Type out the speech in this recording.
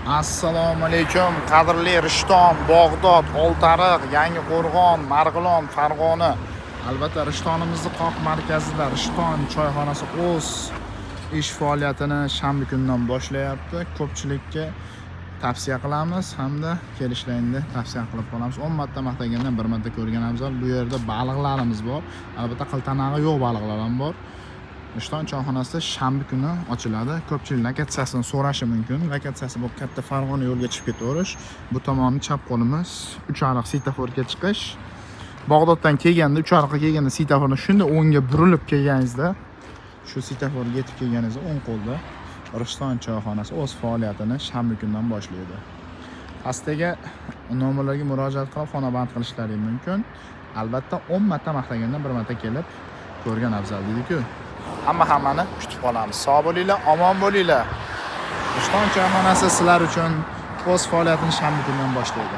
Assalomu alaykum, qadrli Rishton, Bog'dod, Oltariq, Yangiqo'rg'on, Marg'ilon, Farg'ona. Albatta Rishtonimizning qoq markazida Rishton choyxonasi o'z ish faoliyatini shanba kundan boshlayapti. Ko'pchilikka tavsiya qilamiz hamda kelishlarni tavsiya qilib qolamiz. 10 marta maqtagandan 1 marta ko'rgan afzal. Bu yerda baliqlarimiz bor. Albatta qiltanog'i yo'q baliqlar ham bor. Rishton choyxonasi shanba kuni ochiladi. Ko'pchilik lokatsiyasini so'rashi mumkin. Lokatsiyasi bu katta Farg'ona yo'lga chiqib ketaverish. Bu tomonni chap qo'limiz Uchariq svetoforga chiqish. Bog'doddan kelganda, Uchariqqa kelganda svetoforni shunda o'ngga burilib kelganingizda, shu svetoforga yetib kelganingizda o'ng qo'lda Rishton choyxonasi o'z faoliyatini shanba kundan boshlaydi. Pastiga nomerlarga murojaat qilib xonaband qilishlari mumkin. Albatta 10 marta maqtagandan 1 marta kelib ko'rgan afzal deydi-ku. Hammani kutib qolamiz. Sog' bo'linglar, omon bo'linglar. Rishton choyxonasi sizlar uchun o'z faoliyatini shanba kundan boshlaydi.